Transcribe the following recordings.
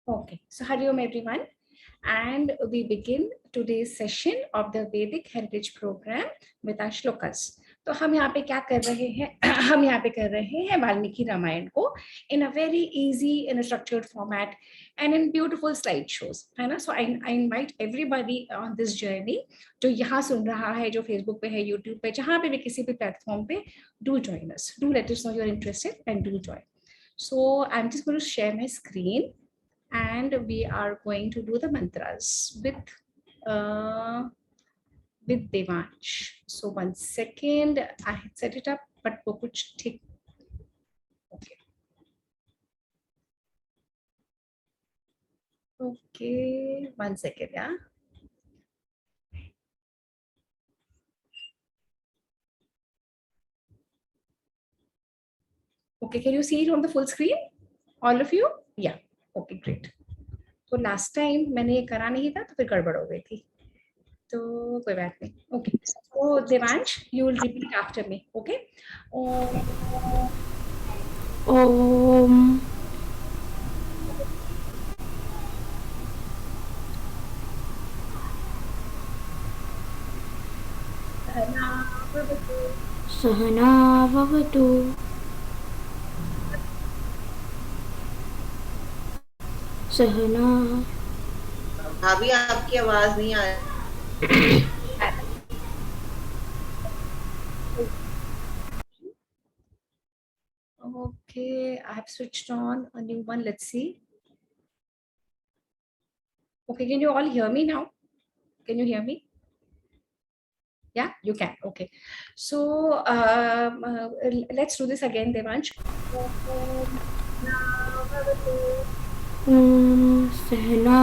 Okay, so Hariom everyone, and we begin today's session of the Vedic Heritage Program with our shlokas. तो हम यहाँ पे क्या कर रहे हैं हम यहाँ पे कर रहे हैं वाल्मीकि रामायण को in a very easy in a structured format and in beautiful slide shows, है ना? So I invite everybody on this journey जो यहाँ सुन रहा है, जो Facebook पे है, YouTube पे, जहाँ पे भी किसी भी platform पे, do join us, do let us know you're interested and do join. So I'm just going to share my screen. And we are going to do the mantras with Devansh. So 1 second, I had set it up, but वो कुछ ठीक. Okay. Okay, 1 second, yeah. Okay, can you see it on the full screen? All of you? Yeah. Okay, great. तो last time मैंने ये करा नहीं था तो फिर गड़बड़ हो गई थी, तो कोई बात नहीं. Okay, so Devansh, you will repeat after me. Okay. Om Sahana Bhavatu सहना. भाभी आपकी आवाज नहीं आ रही. Okay, I have switched on a new one. Let's see. Okay, can you all hear me now? Can you hear me? Yeah, you can. Okay. So let's do this again, Devansh. सहना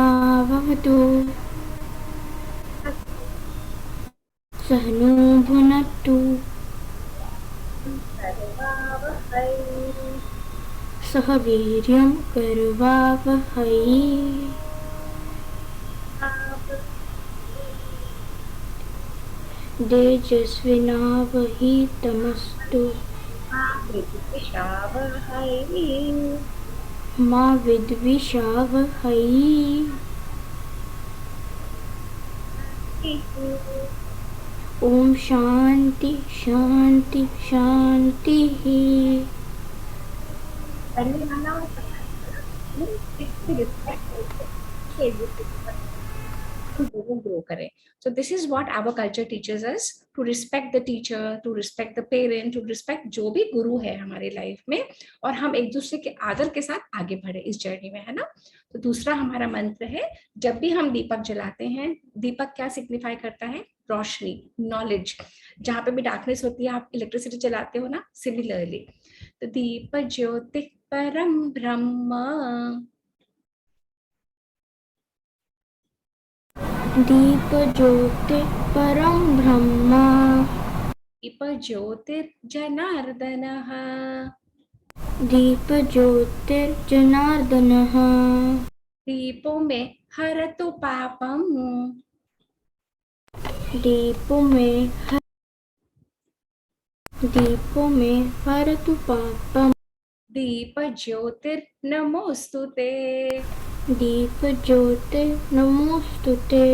भवतु सहनो भुनक्तु सह वीर्यं करवावहै तेजस्विनावधीतमस्तु मा विद्विषावहै. ओम शांति शांति शांति. Grow करें. So this is what our culture teaches us, to respect the teacher, to respect the parent, to respect जो भी गुरु है हमारे लाइफ में, और हम एक दूसरे के आदर के साथ आगे बढ़े इस जर्नी में, है ना. तो दूसरा हमारा मंत्र है, जब भी हम दीपक जलाते हैं, दीपक क्या सिग्निफाई करता है? रोशनी, नॉलेज. जहाँ पे भी डार्कनेस होती है आप इलेक्ट्रिसिटी जलाते हो ना, सिमिलरली. तो दीप ज्योति परम ब्रह्म, दीप ज्योति परम ब्रह्म, दीप ज्योतिर्जनार्दनः, दीप ज्योतिर्जनार्दनः, दीपो में हरतु पापम, दीपो में हरतु पापम, दीप ज्योतिर्नमोस्तुते, दीप ज्योति नमोस्तुते.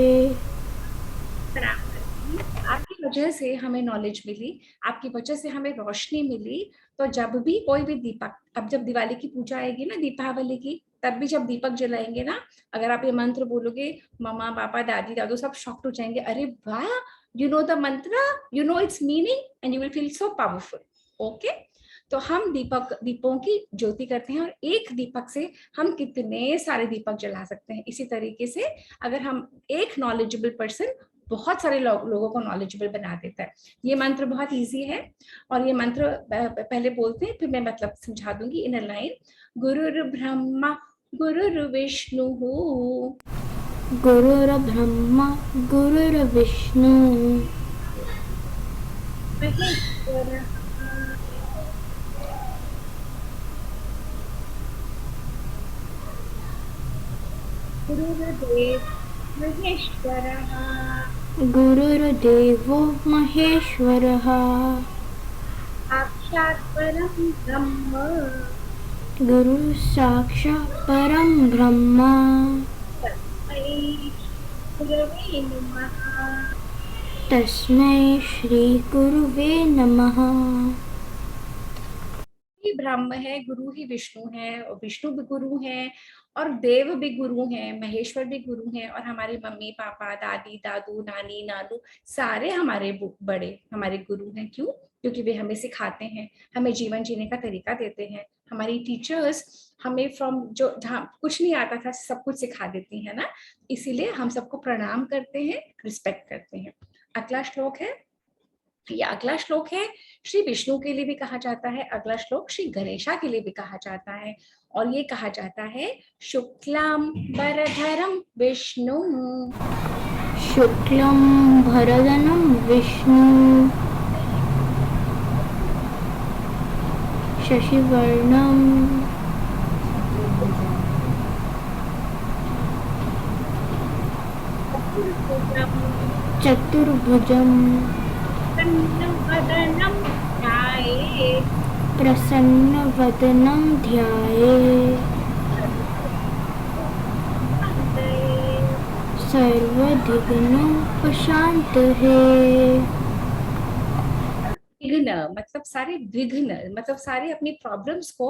आपकी वजह से हमें नॉलेज मिली, आपकी वजह से हमें रोशनी मिली. तो जब भी कोई भी दीपक, अब जब दिवाली की पूजा आएगी ना, दीपावली की, तब भी जब दीपक जलाएंगे ना, अगर आप ये मंत्र बोलोगे, मम्मा पापा दादी दादू सब शॉक्ड हो जाएंगे. अरे वाह, यू नो द मंत्र, you know it's meaning and you will feel so powerful. Okay, तो हम दीपों की ज्योति करते हैं, और एक दीपक से हम कितने सारे दीपक जला सकते हैं. इसी तरीके से अगर हम एक नॉलेजेबल पर्सन बहुत सारे लोगों को नॉलेजेबल बना देता है. ये मंत्र बहुत इजी है, और ये मंत्र पहले बोलते हैं, फिर मैं मतलब समझा दूंगी इन अ लाइन. गुरुर् ब्रह्मा गुरुर्विष्णु, गुरुर्ब्रह्मा गुरुर्विष्णु, गुरुर्देव महेश्वरः, गुरुर्देवो महेश्वरः, साक्षात् परं ब्रह्म, गुरु साक्षात् परम ब्रह्म गुरवे नमः। तस्मै श्री गुरुवे नमः। ही ब्रह्म है, गुरु ही विष्णु है, और विष्णु भी गुरु है, और देव भी गुरु हैं, महेश्वर भी गुरु हैं, और हमारे मम्मी पापा दादी दादू नानी नानू सारे हमारे बड़े हमारे गुरु हैं। क्यों? क्योंकि वे हमें सिखाते हैं, हमें जीवन जीने का तरीका देते हैं। हमारी टीचर्स हमें फ्रॉम जो जहाँ कुछ नहीं आता था सब कुछ सिखा देती है ना, इसीलिए हम सबको प्रणाम करते हैं, रिस्पेक्ट करते हैं। अगला श्लोक है, या अगला श्लोक है श्री विष्णु के लिए भी कहा जाता है, अगला श्लोक श्री गणेशा के लिए भी कहा जाता है, और ये कहा जाता है शुक्लाम वरधरम विष्णु। शुक्लं भरदनं विष्णु शशिवर्णं चतुर्भुजं वदनम ध्याये प्रसन्नवदनं ध्यायेत् सर्वविघ्नोपशान्तये। विघ्न मतलब सारे विघ्न, मतलब सारे अपनी प्रॉब्लम्स को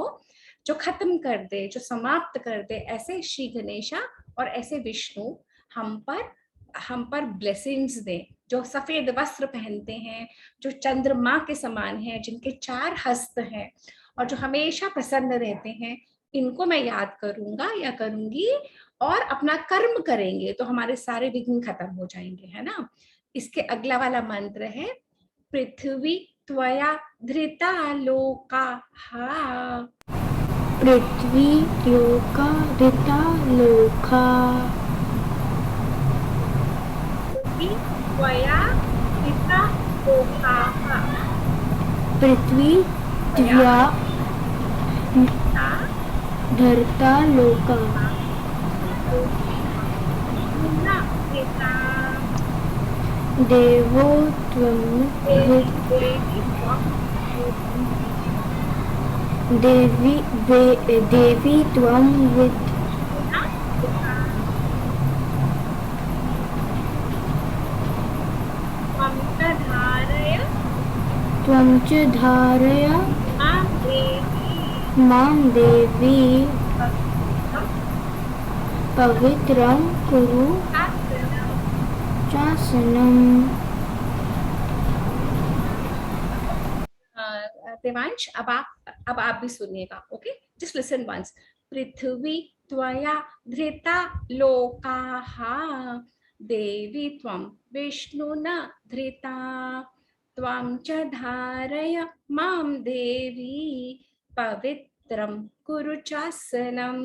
जो खत्म कर दे, जो समाप्त कर दे, ऐसे श्री गणेशा और ऐसे विष्णु हम पर ब्लेसिंग्स दे, जो सफेद वस्त्र पहनते हैं, जो चंद्रमा के समान हैं, जिनके 4 हस्त हैं, और जो हमेशा प्रसन्न रहते हैं। इनको मैं याद करूंगा या करूंगी और अपना कर्म करेंगे तो हमारे सारे विघ्न खत्म हो जाएंगे, है ना। इसके अगला वाला मंत्र है पृथ्वी त्वया धृता लोकाः। पृथ्वी लोका ऋता लोका पृथ्वी त्वया धृता लोकाः। पृथ्वी द्व्या धर्ता लोका देवो त्वं देवी त्वं विद् त्वं च धारय मां देवी पवित्रं कुरु शासनम्। देवांश अब आप भी सुनिएगा, ओके, जस्ट लिसन वंस। पृथ्वी त्वया धृता लोकाः देवी त्वं विष्णुना धृता त्वं च धारय मां देवी पवित्रं कुरु चासनम।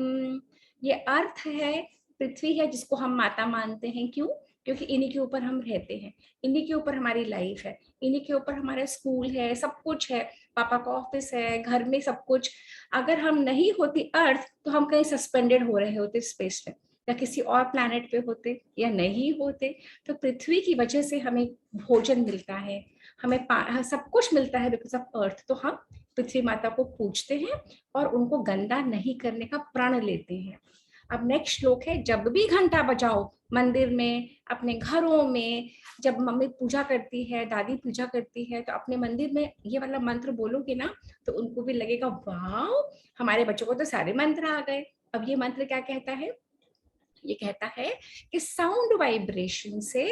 ये अर्थ है, पृथ्वी है जिसको हम माता मानते हैं। क्यों? क्योंकि इन्हीं के ऊपर हम रहते हैं, इन्हीं के ऊपर हमारी लाइफ है, इन्हीं के ऊपर हमारा स्कूल है, सब कुछ है, पापा का ऑफिस है, घर में सब कुछ। अगर हम नहीं होती अर्थ तो हम कहीं सस्पेंडेड हो रहे होते स्पेस में, या किसी और प्लैनेट पे होते, या नहीं होते। तो पृथ्वी की वजह से हमें भोजन मिलता है, हमें सब कुछ मिलता है बिकॉज ऑफ अर्थ। तो हम पृथ्वी माता को पूजते हैं और उनको गंदा नहीं करने का प्रण लेते हैं। अब नेक्स्ट श्लोक है, जब भी घंटा बजाओ मंदिर में, अपने घरों में, जब मम्मी पूजा करती है, दादी पूजा करती है, तो अपने मंदिर में ये वाला मंत्र बोलोगे ना तो उनको भी लगेगा वाह, हमारे बच्चों को तो सारे मंत्र आ गए। अब ये मंत्र क्या कहता है? ये कहता है कि साउंड वाइब्रेशन से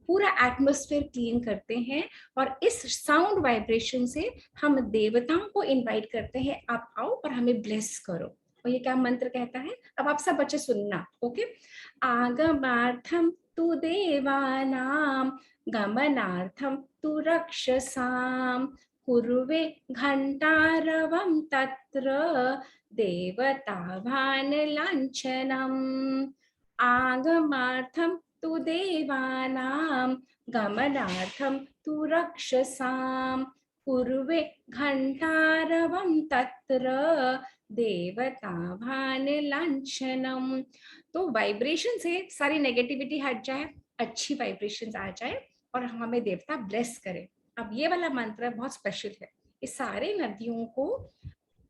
पूरा एटमॉस्फेयर क्लीन करते हैं, और इस साउंड वाइब्रेशन से हम देवताओं को इनवाइट करते हैं, आप आओ और हमें ब्लेस करो। और ये क्या मंत्र कहता है? अब आप सब बच्चे सुनना, ओके। आगमार्थम तु देवानां गमनार्थम तु रक्षसां कुर्वे घंटारवं तत्र देवताभान लांछनम्। आगमार्थम तु देवानां गमनार्थम तु रक्षसां कुर्वे घंटारवं तत्र देवताभान लांछनम्। तो वाइब्रेशन से सारी नेगेटिविटी हट जाए, अच्छी वाइब्रेशन आ जाए और हमें देवता ब्लेस करे। अब ये वाला मंत्र बहुत स्पेशल है, इस सारे नदियों को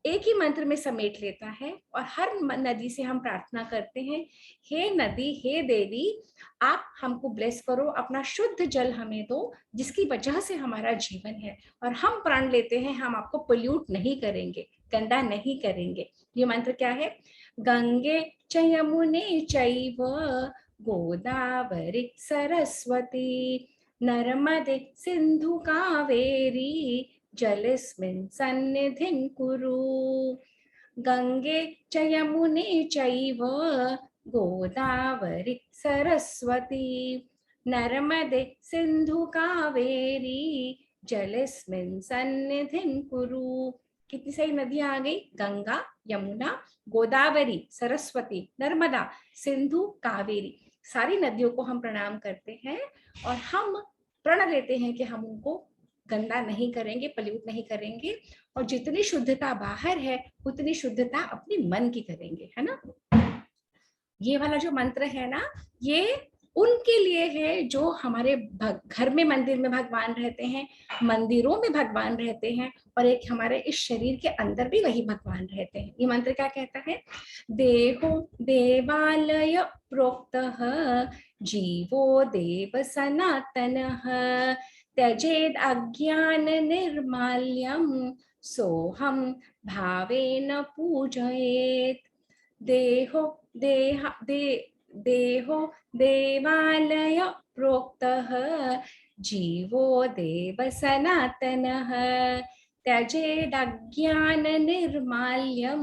एक ही मंत्र में समेट लेता है। और हर नदी से हम प्रार्थना करते हैं, हे नदी, हे देवी, आप हमको ब्लेस करो, अपना शुद्ध जल हमें दो, जिसकी वजह से हमारा जीवन है। और हम प्रण लेते हैं हम आपको पोल्यूट नहीं करेंगे, गंदा नहीं करेंगे। ये मंत्र क्या है? गंगे च यमुने चैव गोदावरी सरस्वती नर्मदे सिंधु कावेरी जलेस्मिन् सन्निधिं कुरु। गंगे च यमुने चैव गोदावरी सरस्वती नर्मदे सिंधु कावेरी जलेस्मिन् सन्निधिं कुरु। कितनी सारी नदियां आ गई? गंगा, यमुना, गोदावरी, सरस्वती, नर्मदा, सिंधु, कावेरी, सारी नदियों को हम प्रणाम करते हैं। और हम प्रण लेते हैं कि हम उनको गंदा नहीं करेंगे, पल्यूट नहीं करेंगे। और जितनी शुद्धता बाहर है उतनी शुद्धता अपने मन की करेंगे, है ना। ये वाला जो मंत्र है ना, ये उनके लिए है जो हमारे घर में मंदिर में भगवान रहते हैं, मंदिरों में भगवान रहते हैं, और एक हमारे इस शरीर के अंदर भी वही भगवान रहते हैं। ये मंत्र क्या कहता है? देहो देवालय प्रोक्तः जीवो देव सनातनः त्यजेद अज्ञान निर्माल्यम सोहम भावेन पूजयेत्। देहो देवालय प्रोक्तः जीवो देव सनातनः त्यजेदज्ञान निर्माल्यम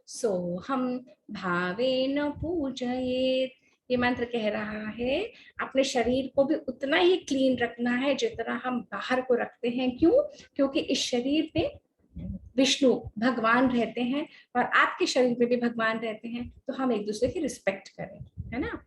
सोहम भावेन पूजयेत्। ये मंत्र कह रहा है अपने शरीर को भी उतना ही क्लीन रखना है जितना हम बाहर को रखते हैं। क्यों? क्योंकि इस शरीर में विष्णु भगवान रहते हैं और आपके शरीर में भी भगवान रहते हैं, तो हम एक दूसरे की रिस्पेक्ट करें, है ना।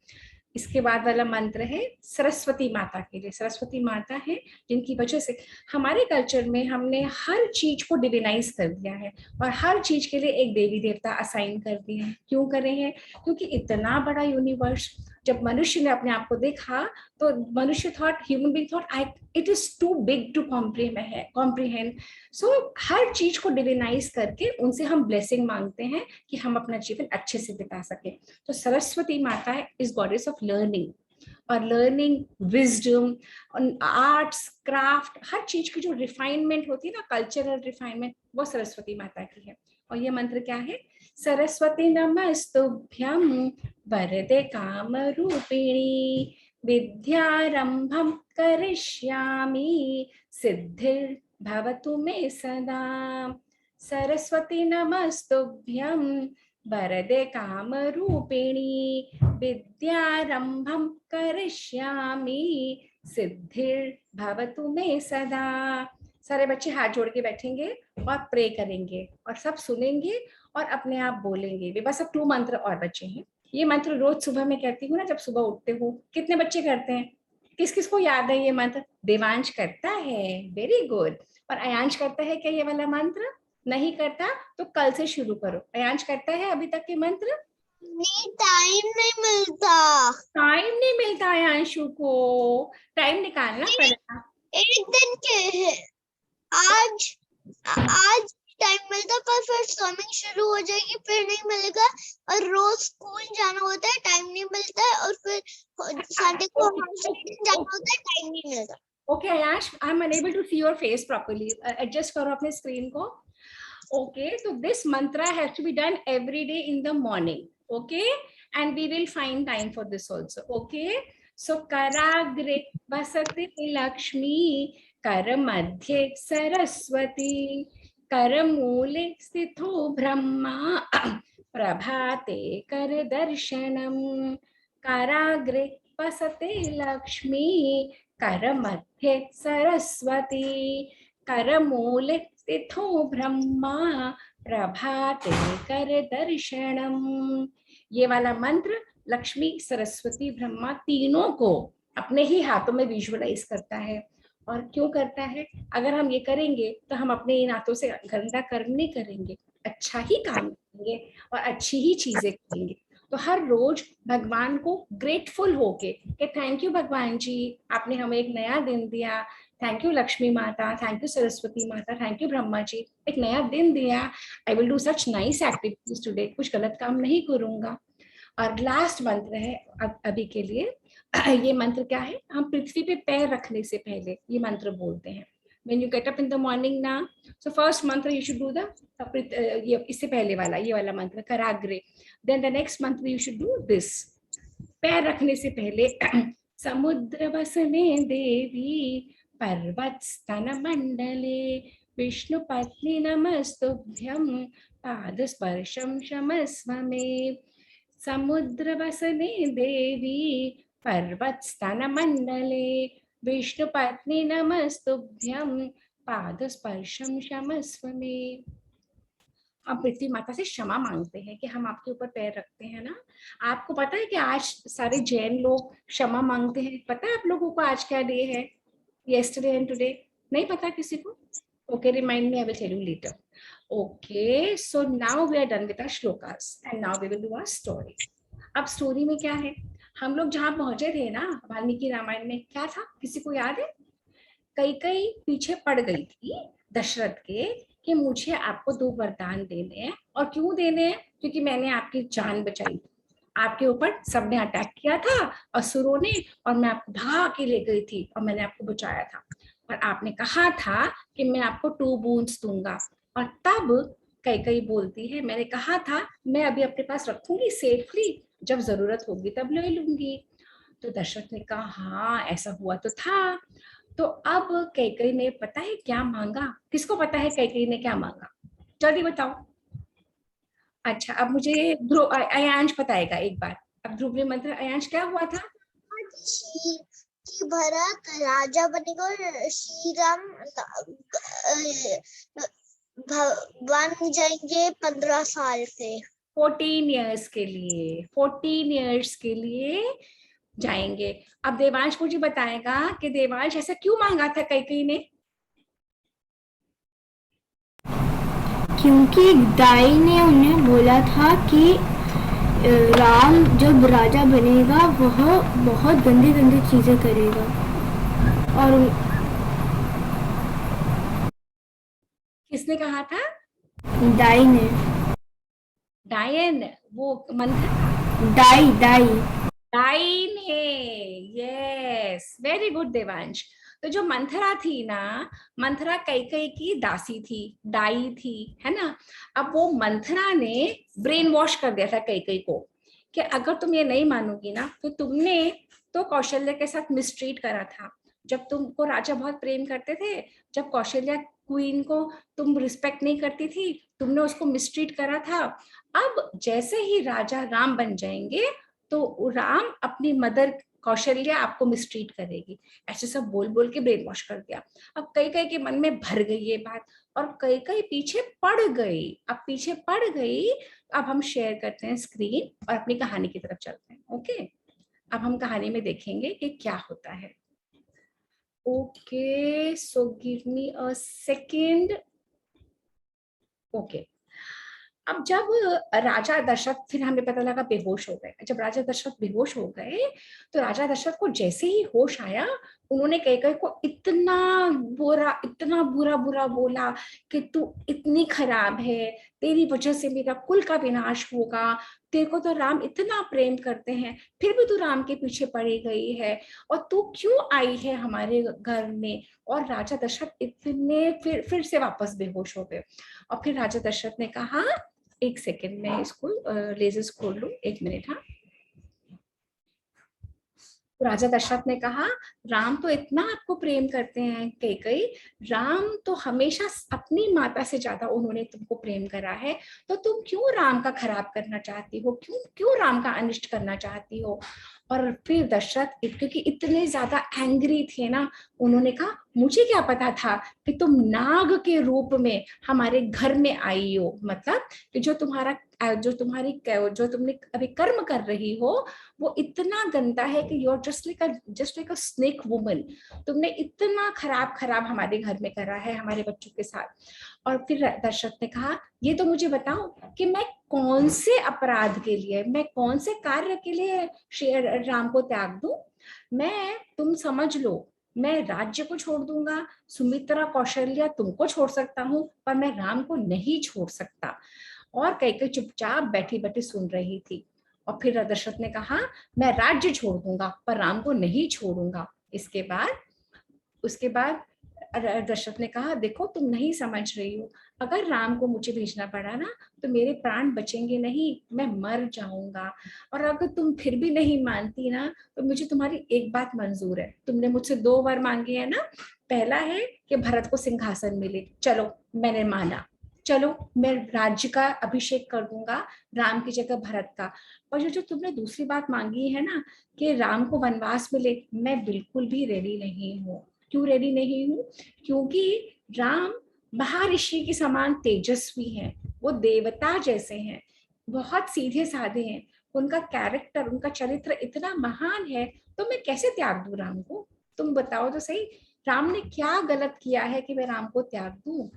इसके बाद वाला मंत्र है सरस्वती माता के लिए। सरस्वती माता है जिनकी वजह से हमारे कल्चर में हमने हर चीज को डिविनाइज कर दिया है और हर चीज के लिए एक देवी देवता असाइन कर दिए हैं। क्यों करे हैं? क्योंकि इतना बड़ा यूनिवर्स, जब मनुष्य ने अपने आप को देखा तो मनुष्य thought, human being thought it is too big to comprehend. So हर चीज को डिविनाइज करके उनसे हम ब्लेसिंग मांगते हैं कि हम अपना जीवन अच्छे से बिता सके। तो सरस्वती माता इज गॉडेस ऑफ लर्निंग, और लर्निंग, विजडम, आर्ट्स, क्राफ्ट, हर चीज की जो रिफाइनमेंट होती है ना, कल्चरल रिफाइनमेंट, वो सरस्वती माता की है। और ये मंत्र क्या है? सरस्वती नमस्तुभ्यं वरदे काम रूपिणी विद्यारंभं करिष्यामि सिद्धिर्भवतु मे सदा। सरस्वती नमस्तुभ्यं वरदे काम रूपिणी विद्यारंभं करिष्यामि सिद्धिर्भवतु मे सदा। सारे बच्चे हाथ जोड़ के बैठेंगे और प्रे करेंगे और सब सुनेंगे और अपने आप बोलेंगे भी। बस अब 2 मंत्र और बचे हैं। ये मंत्र रोज सुबह में कहती हूँ ना, जब सुबह उठते हो। कितने बच्चे करते हैं? किस किस को याद है ये मंत्र? देवांश करता है, वेरी गुड। और अयांश करता है क्या ये वाला मंत्र? नहीं करता तो कल से शुरू करो। अयांश करता है अभी तक के मंत्र? नहीं, टाइम नहीं मिलता। टाइम नहीं मिलता अयांशु को, टाइम निकालना पड़ेगा। एक दिन के है, आज टाइम मिलता, पर फिर स्विमिंग शुरू हो जाएगी, फिर नहीं मिलेगा। और रोज स्कूल जाना होता है, टाइम नहीं मिलता है। और फिर संडे को जाना होता है, टाइम नहीं मिलता। Okay, Ayash, I'm unable to see your face properly. Adjust करो अपने screen को. Okay, so this mantra has to be done every day in the morning. Okay, and we will find time for this also. Okay, so karagre vasati Lakshmi, kar madhye Saraswati, kar mule sthito Brahma, prabhate kar darshanam. Karagre vasati Lakshmi, कर मध्य सरस्वती, कर मूले स्थितो ब्रह्मा, प्रभाते कर दर्शनम। ये वाला मंत्र लक्ष्मी, सरस्वती, ब्रह्मा तीनों को अपने ही हाथों में विजुअलाइज करता है। और क्यों करता है? अगर हम ये करेंगे तो हम अपने इन हाथों से गंदा कर्म नहीं करेंगे, अच्छा ही काम करेंगे और अच्छी ही चीजें करेंगे। तो हर रोज भगवान को ग्रेटफुल होके कि थैंक यू भगवान जी, आपने हमें एक नया दिन दिया, थैंक यू लक्ष्मी माता, थैंक यू सरस्वती माता, थैंक यू ब्रह्मा जी, एक नया दिन दिया। I will do such nice activities today, कुछ गलत काम नहीं करूंगा। और लास्ट मंत्र है अभी के लिए। ये मंत्र क्या है? हम पृथ्वी पे पैर रखने से पहले ये मंत्र बोलते हैं। When you get up in the morning ना, so first mantra you should do the ये इससे पहले वाला, ये वाला मंत्र कराग्रे। Then the next mantra you should do this। पैर रखने से पहले समुद्र वसने देवी पर्वत स्तन मंडले विष्णु पत्नी नमस्तुभ्यं पाद स्पर्शम क्षमस्व मे। समुद्र वसने देवी पर्वत स्तन मंडले विष्णु पत्नी नमस्तुभ्यं पाद स्पर्शम क्षमस्व मे। हम पृथ्वी माता से क्षमा मांगते हैं कि हम आपके ऊपर पैर रखते हैं ना। आपको पता है कि आज सारे जैन लोग क्षमा मांगते हैं? पता है आप लोगों को आज क्या डे है? yesterday and today? नहीं पता किसी को? Okay, remind me, I will tell you later. Okay, so now we are done with our shlokas and now we will do our story. अब स्टोरी में क्या है? हम लोग जहाँ पहुंचे थे ना वाल्मीकि रामायण में, क्या था किसी को याद है? कैकेयी पीछे पड़ गई थी दशरथ के कि मुझे आपको 2 वरदान देने हैं। और क्यों देने हैं? क्योंकि मैंने आपकी जान बचाई थी, आपके ऊपर सबने अटैक किया था असुरों ने, और मैं आपको भगा के ले गई थी और मैंने आपको बचाया था। और आपने कहा था कि मैं आपको 2 बूंस दूंगा। और तब कैकेयी बोलती है, मैंने कहा था मैं अभी अपने पास रखूंगी सेफली, जब जरूरत होगी तब ले लूंगी। तो दशरथ ने कहा हाँ ऐसा हुआ तो था। तो अब कैकेयी ने पता है क्या मांगा? किसको पता है कैकेयी ने क्या मांगा? जल्दी बताओ। अच्छा, अब मुझे अयांश बताएगा एक बार। अब ध्रुव मंत्र अयांश क्या हुआ था? कि भरत राजा बनेगा और श्री राम बन जाएंगे 15 साल से, 14 इयर्स के लिए, 14 इयर्स के लिए जाएंगे। अब देवांश मुझे बताएगा कि देवांश ऐसा क्यों मांगा था कैकेयी ने? क्योंकि दाई ने उन्हें बोला था कि राम जब राजा बनेगा वह बहुत गंदी गंदी चीजें करेगा। और किसने कहा था? दाई ने। डायन, वो मंत्र दाई दाई दाई ने। Yes, very good Devansh. तो जो मंथरा थी ना, मंथरा कैकेयी की दासी थी, दाई थी, है ना। अब वो मंथरा ने ब्रेन वॉश कर दिया था कैकेयी को कि अगर तुम ये नहीं मानोगी ना, तो तुमने तो कौशल्या के साथ मिसट्रीट करा था। जब तुमको राजा बहुत प्रेम करते थे, जब कौशल्या क्वीन को तुम रिस्पेक्ट नहीं करती थी, तुमने उसको मिसट्रीट करा था। अब जैसे ही राजा राम बन जाएंगे तो राम अपनी मदर कौशल्या आपको मिसट्रीट करेगी। ऐसे सब बोल बोल के ब्रेन वॉश कर दिया। अब कैकेयी के मन में भर गई ये बात और कैकेयी पीछे पड़ गई। अब पीछे पड़ गई। अब हम शेयर करते हैं स्क्रीन और अपनी कहानी की तरफ चलते हैं। ओके, अब हम कहानी में देखेंगे कि क्या होता है। Okay, so give me a second. Okay, अब जब राजा दशरथ, फिर हमें पता लगा बेहोश हो गए। जब राजा दशरथ बेहोश हो गए तो राजा दशरथ को जैसे ही होश आया, उन्होंने कैकेयी को इतना बुरा बोला कि तू इतनी खराब है, तेरी वजह से मेरा कुल का विनाश होगा, तेरे को तो राम इतना प्रेम करते हैं, फिर भी तू राम के पीछे पड़ी गई है, और तू क्यों आई है हमारे घर में। और राजा दशरथ इतने फिर से वापस बेहोश हो गए। और फिर राजा दशरथ ने कहा, एक सेकेंड में इसको लेजर्स खोल लूं, 1 मिनट। हाँ, तो राजा दशरथ ने कहा, राम तो इतना आपको प्रेम करते हैं कैकेयी, राम तो हमेशा अपनी माता से ज्यादा उन्होंने तुमको प्रेम करा है, तो तुम क्यों राम का खराब करना चाहती हो, क्यों राम का अनिष्ट करना चाहती हो। और फिर दशरथ क्योंकि इतने ज्यादा एंग्री थे ना, उन्होंने कहा, मुझे क्या पता था कि तुम नाग के रूप में हमारे घर में आई हो। मतलब कि जो तुमने अभी कर्म कर रही हो वो इतना गंदा है कि you are just like a snake woman. तुमने इतना खराब हमारे घर में करा है, हमारे बच्चों के साथ। और फिर दशरथ ने कहा, ये तो मुझे बताओ कि मैं कौन से अपराध के लिए, मैं कौन से कार्य के लिए राम को त्याग दूं। तुम समझ लो, मैं राज्य को छोड़ दूंगा, सुमित्रा कौशल्या तुमको छोड़ सकता हूँ, पर मैं राम को नहीं छोड़ सकता। और कैकेयी चुपचाप बैठी बैठी सुन रही थी। और फिर दशरथ ने कहा, मैं राज्य छोड़ दूंगा पर राम को नहीं छोड़ूंगा। उसके बाद दशरथ ने कहा, देखो तुम नहीं समझ रही हो, अगर राम को मुझे भेजना पड़ा ना तो मेरे प्राण बचेंगे नहीं, मैं मर जाऊंगा। और अगर तुम फिर भी नहीं मानती ना तो मुझे तुम्हारी एक बात मंजूर है। तुमने मुझसे 2 वर मांगे हैं ना, पहला है कि भरत को सिंहासन मिले, चलो मैंने माना, चलो मैं राज्य का अभिषेक कर दूंगा राम की जगह भरत का। और जो तुमने दूसरी बात मांगी है ना कि राम को वनवास मिले, मैं बिल्कुल भी रेडी नहीं हूँ। क्यों रेडी नहीं हूँ? क्योंकि राम महर्षि के समान तेजस्वी हैं, वो देवता जैसे हैं, बहुत सीधे साधे हैं, उनका कैरेक्टर, उनका चरित्र इतना महान है, तो मैं कैसे त्याग दूं राम को? तुम बताओ तो सही, राम ने क्या गलत किया है कि मैं राम को त्याग दूं?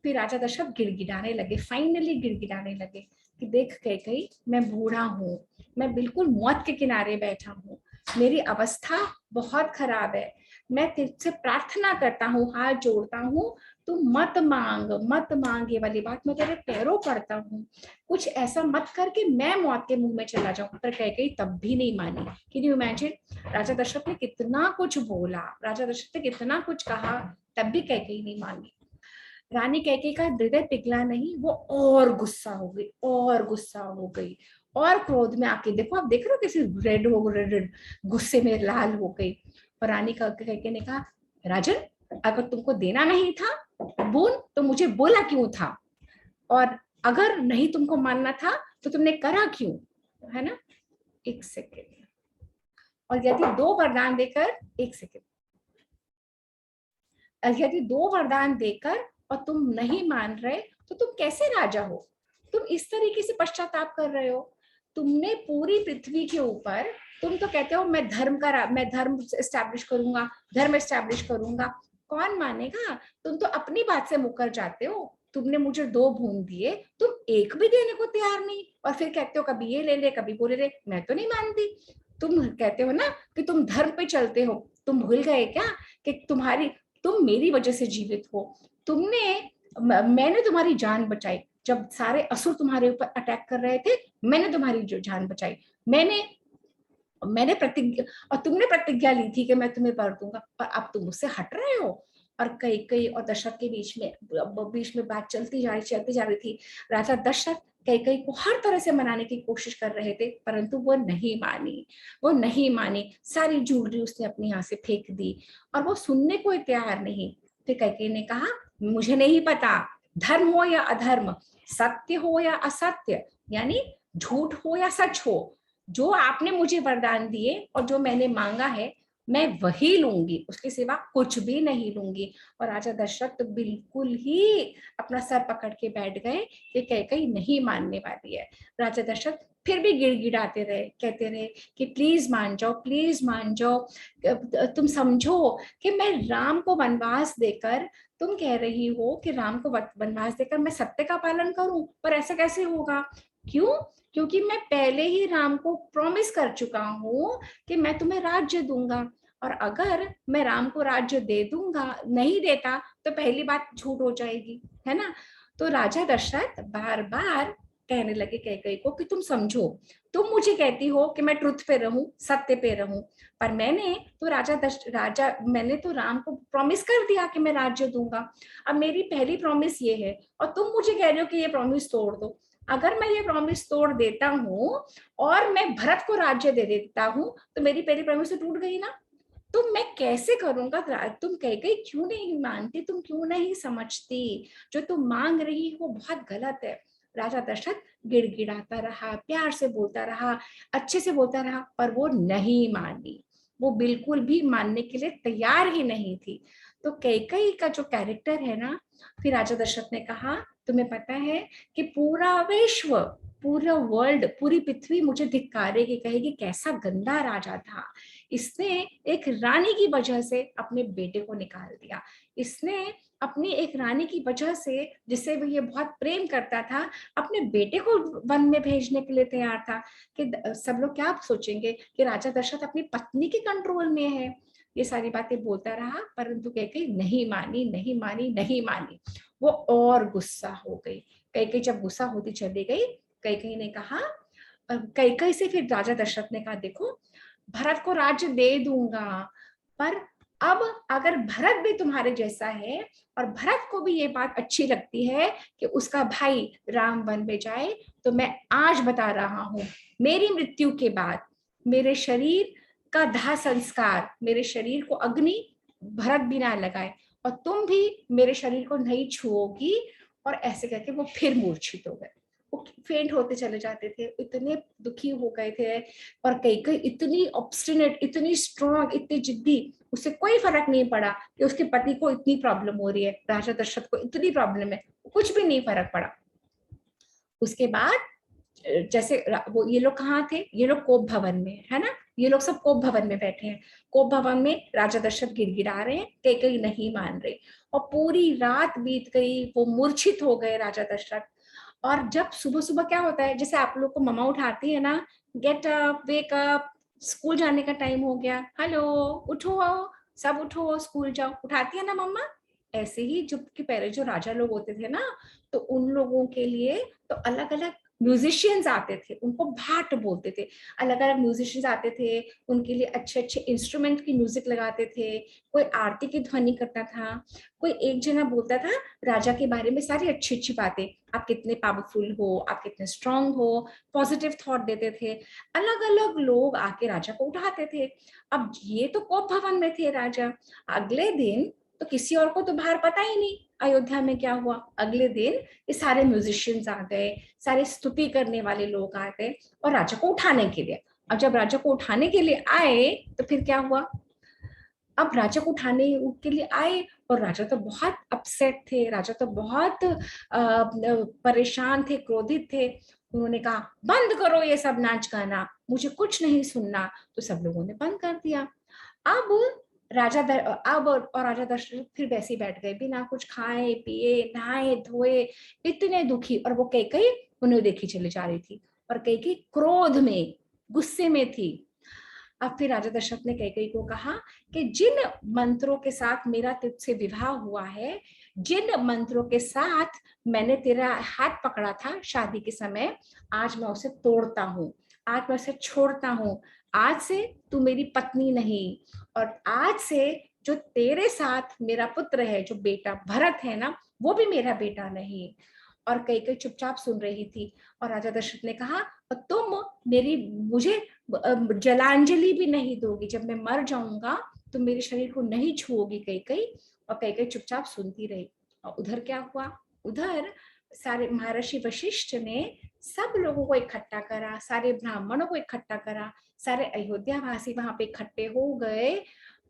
फिर राजा दशरथ गिड़गिड़ाने लगे, फाइनली गिड़गिड़ाने लगे कि देख कैकेयी, मैं बूढ़ा हूँ, मैं बिल्कुल मौत के किनारे बैठा हूँ, मेरी अवस्था बहुत खराब है, मैं तुझसे प्रार्थना करता हूँ, हाथ जोड़ता हूँ, तू मत मांग, ये वाली बात मैं तेरे पैरों पड़ता हूँ, कुछ ऐसा मत कर कि मैं मौत के मुंह में चला जाऊं। पर कैकेयी तब भी नहीं मानी। कैन यू इमेजिन, राजा दशरथ ने कितना कुछ बोला, राजा दशरथ ने कितना कुछ कहा, तब भी कैकेयी नहीं मानी। रानी कैकेयी का हृदय पिघला नहीं, वो और गुस्सा हो गई और क्रोध में आके, देखो आप देख रहे हो कैसे रेड गुस्से में लाल हो गई। और रानी कैकेयी ने कहा, राजन, अगर तुमको देना नहीं था बोल तो मुझे बोला क्यों था, और अगर नहीं तुमको मानना था तो तुमने करा क्यों, है ना? एक सेकेंड। और यदि 2 वरदान देकर, एक सेकेंड, यदि 2 वरदान देकर और तुम नहीं मान रहे तो तुम कैसे राजा हो? तुम इस तरीके से पश्चाताप कर रहे हो। तुमने पूरी पृथ्वी के ऊपर, तुम तो कहते हो मैं धर्म एस्टैब्लिश करूंगा, कौन मानेगा? तुम तो अपनी बात से मुकर जाते हो। तुमने मुझे 2 भून दिए, तुम एक भी देने को तैयार नहीं, और फिर कहते हो कभी ये ले ले कभी वो ले ले। मैं तो नहीं मानती। तुम कहते हो ना कि तुम धर्म पे चलते हो, तुम भूल गए क्या कि तुम मेरी वजह से जीवित हो। मैंने तुम्हारी जान बचाई, जब सारे असुर तुम्हारे ऊपर अटैक कर रहे थे, मैंने तुम्हारी जो जान बचाई, मैंने प्रतिज्ञा, और तुमने प्रतिज्ञा ली थी कि मैं तुम्हें वर दूंगा, और अब तुम मुझसे हट रहे हो। और कैकेयी और दशरथ के बीच में बात चलती जा रही थी। राजा दशरथ कैकेयी को हर तरह से मनाने की कोशिश कर रहे थे, परंतु वो नहीं मानी। सारी ज्वेलरी उसने अपने यहाँ से फेंक दी और वो सुनने को तैयार नहीं। फिर कैकेयी ने कहा, मुझे नहीं पता धर्म हो या अधर्म, सत्य हो या असत्य, यानी झूठ हो या सच हो, जो आपने मुझे वरदान दिए और जो मैंने मांगा है मैं वही लूंगी, उसके सिवा कुछ भी नहीं लूंगी। और राजा दशरथ तो बिल्कुल ही अपना सर पकड़ के बैठ गए कि कैकेयी नहीं मानने वाली है। राजा दशरथ फिर भी गिड़गिड़ाते रहे, कहते रहे कि प्लीज मान जाओ, तुम समझो कि मैं राम को वनवास देकर, तुम कह रही हो कि राम को वनवास देकर मैं सत्य का पालन करूं, पर ऐसा कैसे होगा? क्यों? क्योंकि मैं पहले ही राम को प्रॉमिस कर चुका हूँ कि मैं तुम्हें राज्य दूंगा, और अगर मैं राम को राज्य दे दूंगा, नहीं देता तो पहली बात झूठ हो जाएगी, है ना? तो राजा दशरथ बार बार कहने लगे कैकेयी को कि तुम समझो, तुम मुझे कहती हो कि मैं ट्रुथ पे रहूं, सत्य पे रहूं, पर मैंने तो राम को प्रॉमिस कर दिया कि मैं राज्य दूंगा। अब मेरी पहली प्रॉमिस ये है और तुम मुझे कह रहे हो कि ये प्रॉमिस तोड़ दो। अगर मैं ये प्रॉमिस तोड़ देता हूँ और मैं भरत को राज्य दे देता हूँ तो मेरी पहली प्रॉमिस तो टूट गई ना, तो मैं कैसे करूंगा? तुम कैकेयी क्यों नहीं मानती, तुम क्यों नहीं समझती? जो तुम मांग रही हो बहुत गलत है। राजा दशरथ गिड़गिड़ाता रहा, प्यार से बोलता रहा, अच्छे से बोलता रहा, पर वो नहीं मानी, वो बिल्कुल भी मानने के लिए तैयार ही नहीं थी। तो कैकेयी का जो कैरेक्टर है ना, फिर राजा दशरथ ने कहा, तुम्हें पता है कि पूरा विश्व, पूरा वर्ल्ड, पूरी पृथ्वी मुझे धिक्कारेगी, कहेगी कैसा गंदा राजा था, इसने एक रानी की वजह से अपने बेटे को निकाल दिया, इसने अपनी एक रानी की वजह से, जिसे वो ये बहुत प्रेम करता था, अपने बेटे को वन में भेजने के लिए तैयार था। कि सब लोग क्या सोचेंगे कि राजा दशरथ अपनी पत्नी के कंट्रोल में है, ये सारी बातें बोलता रहा, परंतु कैकेयी नहीं मानी, नहीं मानी, नहीं मानी। वो और गुस्सा हो गई। कैकेयी जब गुस्सा होती चली गई, कैकेयी ने कहा, कैकेयी से फिर राजा दशरथ ने कहा, देखो भरत को राज्य दे दूंगा, पर अब अगर भरत भी तुम्हारे जैसा है और भरत को भी ये बात अच्छी लगती है कि उसका भाई राम वन में जाए, तो मैं आज बता रहा हूं, मेरी मृत्यु के बाद मेरे शरीर का दाह संस्कार, मेरे शरीर को अग्नि भरत भी ना लगाए और तुम भी मेरे शरीर को नहीं छुओगी। और ऐसे करके वो फिर मूर्छित हो गए, वो फेंट होते चले जाते थे, इतने दुखी हो गए थे। और कैकेयी इतनी ऑब्स्टिनेट, इतनी स्ट्रॉन्ग, इतनी जिद्दी, उसे कोई फर्क नहीं पड़ा कि उसके पति को इतनी प्रॉब्लम हो रही है, राजा दशरथ को इतनी प्रॉब्लम है, कुछ भी नहीं फर्क पड़ा। उसके बाद जैसे वो ये लोग कहाँ थे, ये लोग कोप भवन में है ना, ये लोग सब कोप भवन में बैठे हैं। कोप भवन में राजा दशरथ गिड़गिड़ा रहे हैं, कैकेयी नहीं मान रही, और पूरी रात बीत गई, वो मूर्छित हो गए राजा दशरथ। और जब सुबह सुबह क्या होता है, जैसे आप लोग को मम्मा उठाती है ना, get up, wake up, school जाने का टाइम हो गया, हेलो उठो, आओ सब उठो, स्कूल जाओ, उठाती है ना मम्मा। ऐसे ही जो कि पहले जो राजा लोग होते थे ना, तो उन लोगों के लिए तो अलग अलग म्यूजिशियंस आते थे, उनको भाट बोलते थे। अलग अलग म्यूजिशियंस आते थे, उनके लिए अच्छे अच्छे इंस्ट्रूमेंट की म्यूजिक लगाते थे, कोई आरती की ध्वनि करता था, कोई एक जना बोलता था राजा के बारे में सारी अच्छी अच्छी बातें, आप कितने पावरफुल हो, आप कितने स्ट्रांग हो, पॉजिटिव थॉट देते थे। अलग अलग लोग आके राजा को उठाते थे। अब ये तो कोप भवन में थे राजा, अगले दिन तो किसी और को तो बाहर पता ही नहीं अयोध्या में क्या हुआ। अगले दिन ये सारे म्यूजिशियंस आ गए, सारे स्तुति करने वाले लोग आ गए और राजा को उठाने के लिए। अब जब राजा को उठाने के लिए आए तो फिर क्या हुआ, अब राजा को उठाने के लिए आए और राजा तो बहुत अपसेट थे, राजा तो बहुत परेशान थे, क्रोधित थे। उन्होंने कहा बंद करो ये सब नाच गाना, मुझे कुछ नहीं सुनना। तो सब लोगों ने बंद कर दिया। अब राजा दशरथ फिर वैसे ही बैठ गए, बिना कुछ खाए पिए, नहाए धोए, इतने दुखी। और वो कैकेयी उन्हें देखी चली जा रही थी, और कैकेयी क्रोध में, गुस्से में थी। अब फिर राजा दशरथ ने कैकेयी को कहा कि जिन मंत्रों के साथ मेरा तुझसे विवाह हुआ है, जिन मंत्रों के साथ मैंने तेरा हाथ पकड़ा था शादी के समय, आज मैं उसे तोड़ता हूँ, आज मैं उसे छोड़ता हूँ। आज से तू मेरी पत्नी नहीं, और आज से जो तेरे साथ मेरा पुत्र है, जो बेटा भरत है ना, वो भी मेरा बेटा नहीं। और कैकेयी चुपचाप सुन रही थी। और राजा दशरथ ने कहा तुम मुझे जलांजलि भी नहीं दोगी, जब मैं मर जाऊंगा तो मेरे शरीर को नहीं छुओगी कैकेयी। और कैकेयी चुपचाप सुनती रही। और उधर क्या हुआ, उधर सारे महर्षि वशिष्ठ ने सब लोगों को इकट्ठा करा, सारे ब्राह्मणों को इकट्ठा करा, सारे अयोध्या वासी वहां पे इकट्ठे हो गए।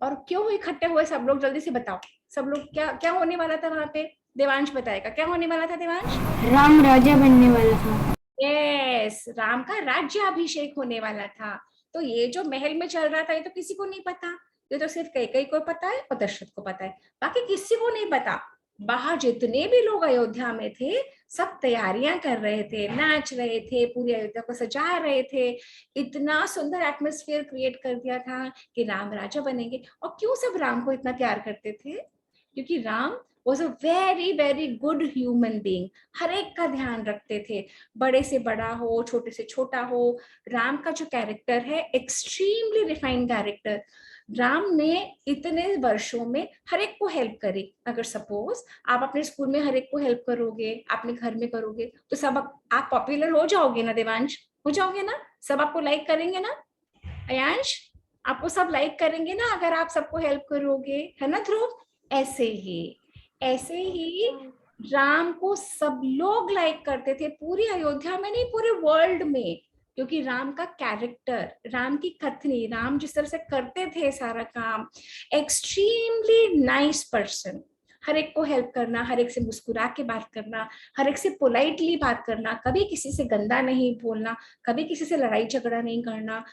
और क्यों इकट्ठे हुए सब लोग, जल्दी से बताओ सब लोग, क्या क्या होने वाला था वहां पे? देवांश बताएगा क्या होने वाला था। देवांश, राम राजा बनने वाला था। यस, राम का राज्याभिषेक होने वाला था। तो ये जो महल में चल रहा था ये तो किसी को नहीं पता, ये तो सिर्फ कैकेयी को पता है और दशरथ को पता है, बाकी किसी को नहीं पता। बाहर जितने भी लोग अयोध्या में थे सब तैयारियां कर रहे थे, नाच रहे थे, पूरी अयोध्या को सजा रहे थे, इतना सुंदर एटमॉस्फेयर क्रिएट कर दिया था कि राम राजा बनेंगे। और क्यों सब राम को इतना प्यार करते थे? क्योंकि Ram was a very very good human being, हर एक का ध्यान रखते थे, बड़े से बड़ा हो, छोटे से छोटा हो। राम का जो कैरेक्टर है एक्सट्रीमली रिफाइंड कैरेक्टर। राम ने इतने वर्षों में हर एक को हेल्प करी। अगर सपोज आप अपने स्कूल में हर एक को हेल्प करोगे, अपने घर में करोगे, तो सब आप पॉपुलर हो जाओगे ना। देवांश, हो जाओगे ना? सब आपको लाइक करेंगे ना? अयांश, आपको सब लाइक करेंगे ना अगर आप सबको हेल्प करोगे, है ना ध्रुव? ऐसे ही राम को सब लोग लाइक करते थे, पूरी अयोध्या में नहीं, पूरे वर्ल्ड में। क्योंकि राम का कैरेक्टर, राम की कथनी, राम जिस तरह से करते थे सारा काम, एक्सट्रीमली नाइस पर्सन, हर एक को हेल्प करना, हर एक से मुस्कुरा के बात करना, हर एक से पोलाइटली बात करना, कभी किसी से गंदा नहीं बोलना, कभी किसी से लड़ाई झगड़ा नहीं करना,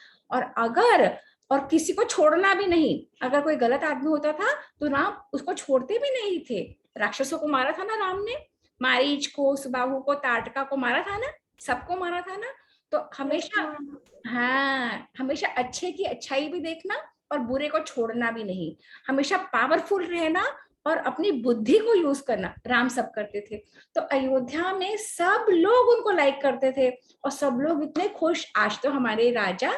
और किसी को छोड़ना भी नहीं। अगर कोई गलत आदमी होता था तो राम उसको छोड़ते भी नहीं थे। राक्षसों को मारा था ना राम ने, मारीच को, सुबाहु को, ताटका को मारा था ना, सबको मारा था ना। तो हमेशा, हाँ, हमेशा अच्छे की अच्छाई भी देखना और बुरे को छोड़ना भी नहीं, हमेशा पावरफुल रहना और अपनी बुद्धि को यूज करना, राम सब करते थे। तो अयोध्या में सब लोग उनको लाइक करते थे और सब लोग इतने खुश, आज तो हमारे राजा,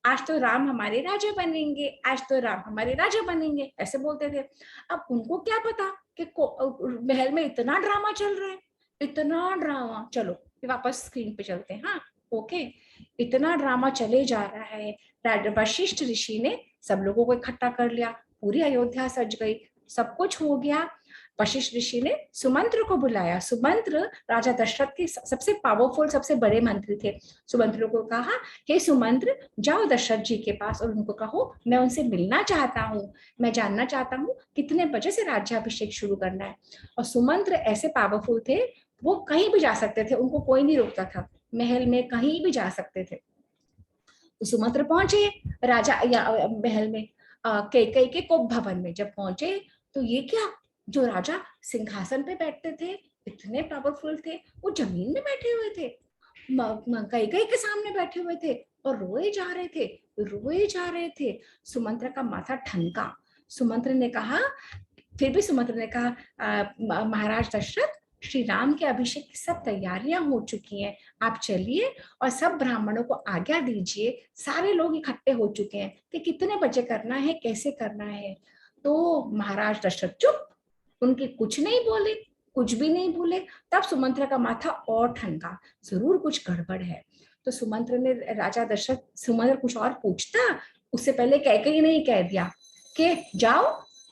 आज तो राम हमारे राजा बनेंगे, आज तो राम हमारे राजा बनेंगे, ऐसे बोलते थे। अब उनको क्या पता कि महल में इतना ड्रामा चल रहा है, इतना ड्रामा। चलो वापस स्क्रीन पे चलते हैं। हाँ ओके, इतना ड्रामा चले जा रहा है। वशिष्ठ ऋषि ने सब लोगों को इकट्ठा कर लिया, पूरी अयोध्या सज गई, सब कुछ हो गया। वशिष्ठ ऋषि ने सुमंत्र को बुलाया। सुमंत्र राजा दशरथ के सबसे पावरफुल, सबसे बड़े मंत्री थे। सुमंत्र को कहा, हे सुमंत्र, जाओ दशरथ जी के पास और उनको कहो मैं उनसे मिलना चाहता हूँ, मैं जानना चाहता हूँ कितने बजे से राज्याभिषेक शुरू करना है। और सुमंत्र ऐसे पावरफुल थे, वो कहीं भी जा सकते थे, उनको कोई नहीं रोकता था, महल में कहीं भी जा सकते थे। तो सुमंत्र पहुंचे राजा या महल में, कैकेयी के कोप भवन में जब पहुंचे तो ये क्या, जो राजा सिंहासन पे बैठते थे इतने पावरफुल थे, वो जमीन में बैठे हुए थे, कैकेयी के सामने बैठे हुए थे और रोए जा रहे थे, रोए जा रहे थे। सुमंत्र का माथा ठनका। सुमंत्र ने कहा, फिर भी सुमंत्र ने कहा, महाराज दशरथ, श्री राम के अभिषेक की सब तैयारियां हो चुकी हैं, आप चलिए और सब ब्राह्मणों को आज्ञा दीजिए, सारे लोग इकट्ठे हो चुके हैं कि कितने बजे करना है, कैसे करना है। तो महाराज दशरथ चुप, उनके कुछ नहीं बोले, कुछ भी नहीं बोले। तब सुमंत्र का माथा और ठनका, जरूर कुछ गड़बड़ है। तो सुमंत्र ने, राजा दशरथ, सुमंत्र कुछ और पूछता उससे पहले कैकेयी ने ही कह दिया कि जाओ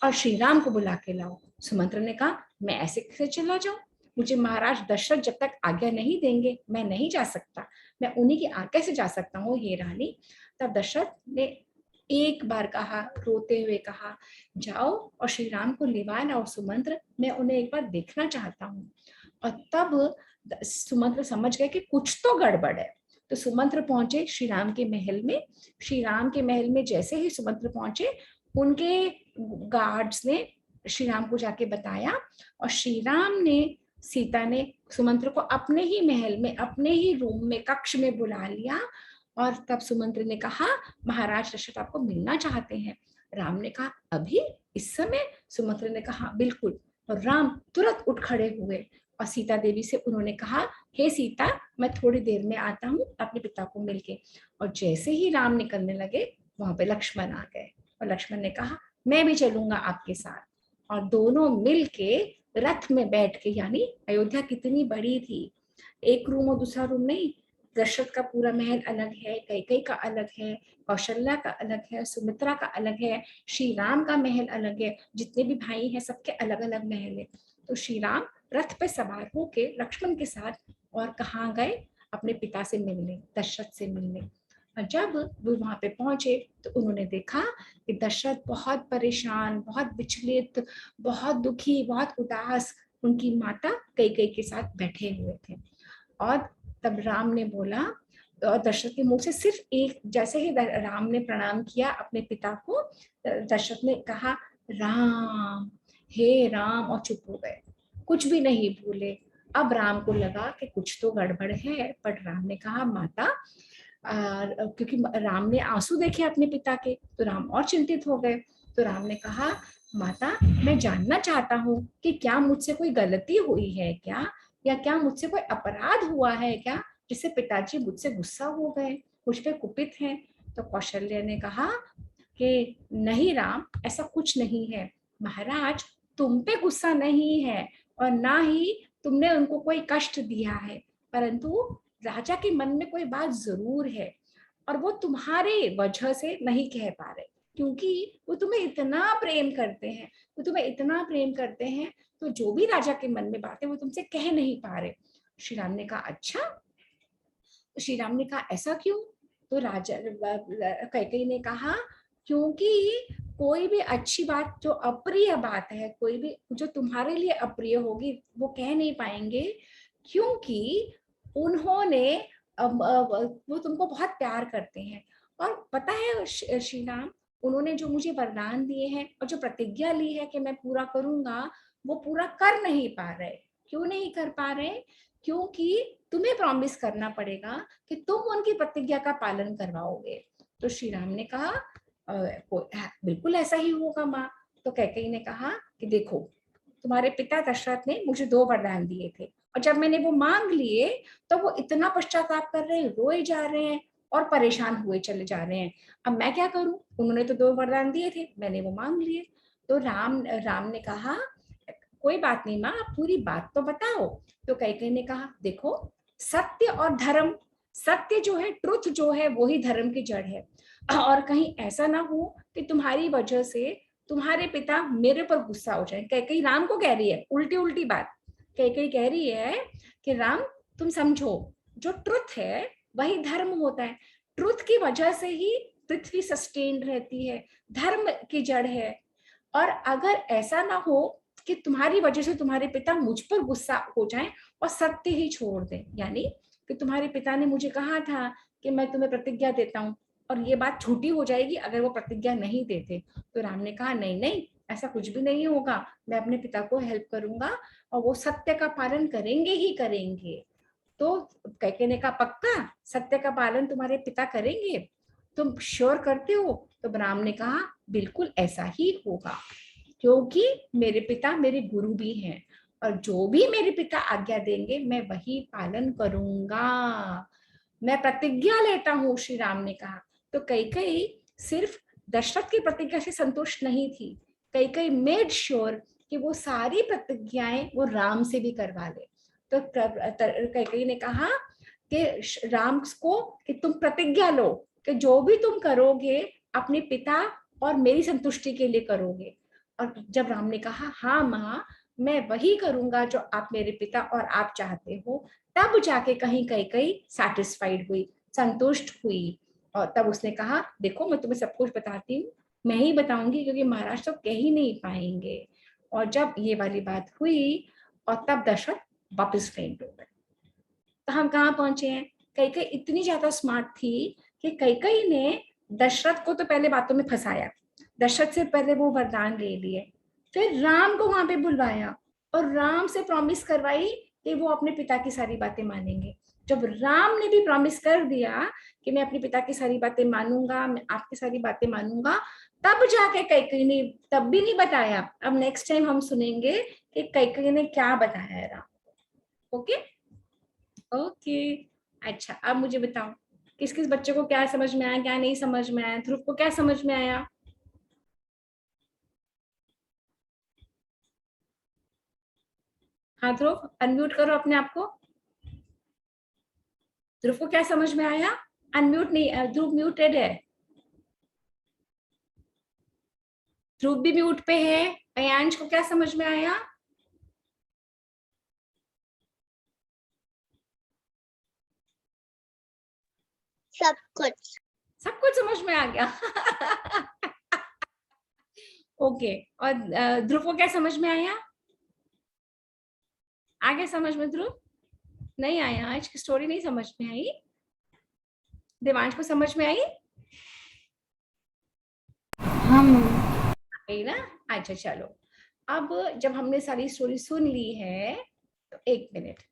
और श्री राम को बुला के लाओ। सुमंत्र ने कहा, मैं ऐसे कैसे चला जाऊं, मुझे महाराज दशरथ जब तक आज्ञा नहीं देंगे मैं नहीं जा सकता, मैं उन्हीं की आज्ञा से जा सकता हूँ हे रानी। तब दशरथ ने एक बार कहा, रोते हुए कहा, जाओ और श्री राम को लिवा लाओ सुमंत्र, मैं उन्हें एक बार देखना चाहता हूँ। और तब सुमंत्र समझ गए कि कुछ तो गड़बड़ है। तो सुमंत्र पहुंचे श्री राम के महल में। श्री राम के महल में जैसे ही सुमंत्र पहुंचे, उनके गार्ड्स ने श्री राम को जाके बताया और श्री राम ने, सीता ने सुमंत्र को अपने ही महल में, अपने ही रूम में, कक्ष में बुला लिया। और तब सुमंत्र ने कहा, महाराज दशरथ आपको मिलना चाहते हैं। राम ने कहा, अभी इस समय? सुमंत्र ने कहा, बिल्कुल। और राम तुरंत उठ खड़े हुए और सीता देवी से उन्होंने कहा, हे सीता, मैं थोड़ी देर में आता हूँ अपने पिता को मिलके। और जैसे ही राम निकलने लगे, वहां पे लक्ष्मण आ गए और लक्ष्मण ने कहा, मैं भी चलूंगा आपके साथ। और दोनों मिलके रथ में बैठ के, यानी अयोध्या कितनी बड़ी थी, एक रूम और दूसरा रूम नहीं, दशरथ का पूरा महल अलग है, कैकेयी का अलग है, कौशल्या का अलग है, सुमित्रा का अलग है, श्री राम का महल अलग है, जितने भी भाई हैं सबके अलग अलग महल है। तो श्री राम रथ पे सवार होके लक्ष्मण के साथ और कहाँ गए, अपने पिता से मिलने, दशरथ से मिलने। और जब वो वहां पे पहुंचे तो उन्होंने देखा कि दशरथ बहुत परेशान, बहुत विचलित, बहुत दुखी, बहुत उदास उनकी माता कैकेयी के साथ बैठे हुए थे। और तब राम ने बोला, और दशरथ के मुंह से सिर्फ एक, जैसे ही राम ने प्रणाम किया अपने पिता को, दशरथ ने कहा, राम, हे राम, और चुप हो गए, कुछ भी नहीं बोले। अब राम को लगा कि कुछ तो गड़बड़ है, पर राम ने कहा, माता, क्योंकि राम ने आंसू देखे अपने पिता के, तो राम और चिंतित हो गए। तो राम ने कहा, माता, मैं जानना चाहता हूँ कि क्या मुझसे कोई गलती हुई है क्या, या क्या मुझसे कोई अपराध हुआ है क्या, जिससे पिताजी मुझसे गुस्सा हो गए, मुझ पे कुपित हैं। तो कौशल्या ने कहा कि नहीं राम, ऐसा कुछ नहीं है, महाराज तुम पे गुस्सा नहीं है और ना ही तुमने उनको कोई कष्ट दिया है, परंतु राजा के मन में कोई बात जरूर है और वो तुम्हारे वजह से नहीं कह पा रहे, क्योंकि वो तुम्हें इतना प्रेम करते हैं, वो तुम्हें इतना प्रेम करते हैं, तो जो भी राजा के मन में बात है वो तुमसे कह नहीं पा रहे। श्री राम ने कहा, अच्छा? तो श्री राम ने कहा, ऐसा क्यों? तो राजा कैकेयी ने कहा, क्योंकि कोई भी अच्छी बात, जो अप्रिय बात है, कोई भी जो तुम्हारे लिए अप्रिय होगी, वो कह नहीं पाएंगे, क्योंकि उन्होंने, वो तुमको बहुत प्यार करते हैं। और पता है श्री राम, उन्होंने जो मुझे वरदान दिए हैं और जो प्रतिज्ञा ली है कि मैं पूरा करूंगा, वो पूरा कर नहीं पा रहे। क्यों नहीं कर पा रहे? क्योंकि तुम्हें प्रॉमिस करना पड़ेगा कि तुम उनकी प्रतिज्ञा का पालन करवाओगे। तो श्री राम ने कहा, बिल्कुल ऐसा ही होगा माँ। तो कैकेयी ने कहा कि देखो, तुम्हारे पिता दशरथ ने मुझे 2 वरदान दिए थे, और जब मैंने वो मांग लिए तो वो इतना पश्चाताप कर रहे हैं, रोए जा रहे हैं और परेशान हुए चले जा रहे हैं। अब मैं क्या करूं? उन्होंने तो 2 वरदान दिए थे, मैंने वो मांग लिए। तो राम ने कहा कोई बात नहीं माँ, आप पूरी बात तो बताओ। तो कैकेयी ने कहा देखो, सत्य और धर्म, सत्य जो है, ट्रुथ जो है, वो ही धर्म की जड़ है। और कहीं ऐसा ना हो कि तुम्हारी वजह से तुम्हारे पिता मेरे पर गुस्सा हो जाए। कैकेयी राम को कह रही है उल्टी उल्टी बात। कैकेयी कह रही है कि राम, तुम समझो, जो ट्रुथ है वही धर्म होता है। ट्रुथ की वजह से ही पृथ्वी सस्टेन्ड रहती है, धर्म की जड़ है। और अगर ऐसा ना हो कि तुम्हारी वजह से तुम्हारे पिता मुझ पर गुस्सा हो जाएं और सत्य ही छोड़ दें, यानी कि तुम्हारे पिता ने मुझे कहा था कि मैं तुम्हें प्रतिज्ञा देता हूँ, और ये बात झूठी हो जाएगी अगर वो प्रतिज्ञा नहीं देते। तो राम ने कहा नहीं नहीं, ऐसा कुछ भी नहीं होगा, मैं अपने पिता को हेल्प करूंगा और वो सत्य का पालन करेंगे ही करेंगे। तो कैकेयी ने कहा पक्का सत्य का पालन तुम्हारे पिता करेंगे, तुम श्योर करते हो? तो राम ने कहा बिल्कुल ऐसा ही होगा, क्योंकि मेरे पिता मेरे गुरु भी हैं, और जो भी मेरे पिता आज्ञा देंगे मैं वही पालन करूंगा, मैं प्रतिज्ञा लेता हूँ, श्री राम ने कहा। तो कैकेयी सिर्फ दशरथ की प्रतिज्ञा से संतुष्ट नहीं थी, कैकेयी मेड श्योर कि वो सारी प्रतिज्ञाएं वो राम से भी करवा ले। तो कैकेयी ने कहा कि राम को कि तुम प्रतिज्ञा लो कि जो भी तुम करोगे अपने पिता और मेरी संतुष्टि के लिए करोगे। और जब राम ने कहा हाँ माँ, मैं वही करूंगा जो आप मेरे पिता और आप चाहते हो, तब जाके कहीं कैकेयी सैटिस्फाइड हुई, संतुष्ट हुई। और तब उसने कहा देखो, मैं तुम्हें सब कुछ बताती हूँ, मैं ही बताऊंगी क्योंकि महाराज तो कह ही नहीं पाएंगे। और जब ये वाली बात हुई और तब दशरथ वापस फेंट हो गए। तो हम कहाँ पहुंचे हैं? कैकेयी इतनी ज्यादा स्मार्ट थी कि कैकेयी ने दशरथ को तो पहले बातों में फंसाया, दशरथ से पहले वो वरदान ले लिए, फिर राम को वहां पे बुलवाया और राम से प्रॉमिस करवाई कि वो अपने पिता की सारी बातें मानेंगे। जब राम ने भी प्रॉमिस कर दिया कि मैं अपने पिता की सारी बातें मानूंगा, मैं आपकी सारी बातें मानूंगा, तब जाके कैकेयी ने तब भी नहीं बताया। अब नेक्स्ट टाइम हम सुनेंगे कि कैकेयी ने क्या बताया राम को। ओके ओके, अच्छा अब मुझे बताओ किस किस बच्चे को क्या समझ में आया, क्या नहीं समझ में आया? ध्रुव को क्या समझ में आया? हाँ ध्रुव, अनम्यूट करो अपने आप को। ध्रुव को क्या समझ में आया? अनम्यूट नहीं, ध्रुव म्यूटेड है। ध्रुव भी म्यूट पे है। अयांश को क्या समझ में आया? सब कुछ समझ में आ गया। ओके, और ध्रुव को क्या समझ में आया? आगे समझ में? ध्रुव नहीं आया, आज की स्टोरी नहीं समझ में आई। देवांश को समझ में आई? हाँ आई ना? अच्छा चलो, अब जब हमने सारी स्टोरी सुन ली है तो 1 मिनट,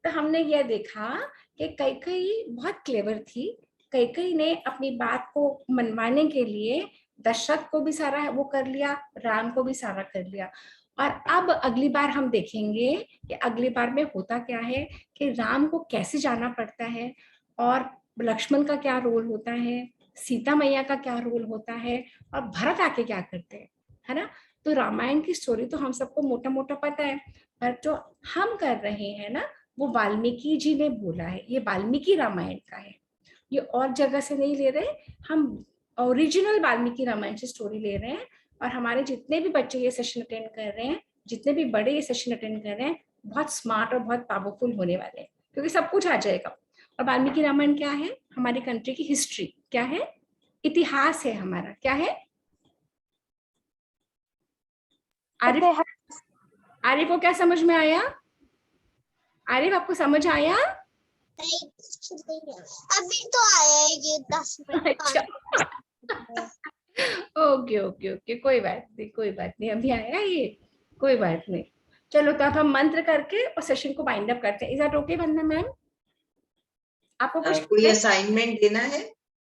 तो हमने यह देखा कि कैकेयी बहुत क्लेवर थी। कैकेयी ने अपनी बात को मनवाने के लिए दशरथ को भी सारा वो कर लिया, राम को भी सारा कर लिया। और अब अगली बार हम देखेंगे कि अगली बार में होता क्या है, कि राम को कैसे जाना पड़ता है और लक्ष्मण का क्या रोल होता है, सीता मैया का क्या रोल होता है, और भरत आके क्या करते हैं, है ना? तो रामायण की स्टोरी तो हम सबको मोटा मोटा पता है, पर जो हम कर रहे हैं ना, वो वाल्मीकि जी ने बोला है, ये वाल्मीकि रामायण का है, ये और जगह से नहीं ले रहे, हम ओरिजिनल वाल्मीकि रामायण से स्टोरी ले रहे हैं। और हमारे जितने भी बच्चे ये सेशन अटेंड कर रहे हैं, जितने भी बड़े ये सेशन अटेंड कर रहे हैं, बहुत स्मार्ट और बहुत पावरफुल होने वाले हैं, क्योंकि सब कुछ आ जाएगा। और वाल्मीकि रामायण क्या है? हमारी कंट्री की हिस्ट्री क्या है, इतिहास है हमारा, क्या है? आरिफ, आरिफ को क्या समझ में आया? आरिफ आपको समझ आया? अभी तो आया है ये 10 मिनट। अच्छा ओके ओके ओके, कोई बात नहीं, कोई बात नहीं, अभी आया ये, कोई बात नहीं। चलो तो अब हम मंत्र करके और सेशन को वाइंड अप करते हैं। Is that okay Vandana ma'am? आपको कुछ कोई असाइनमेंट देना है?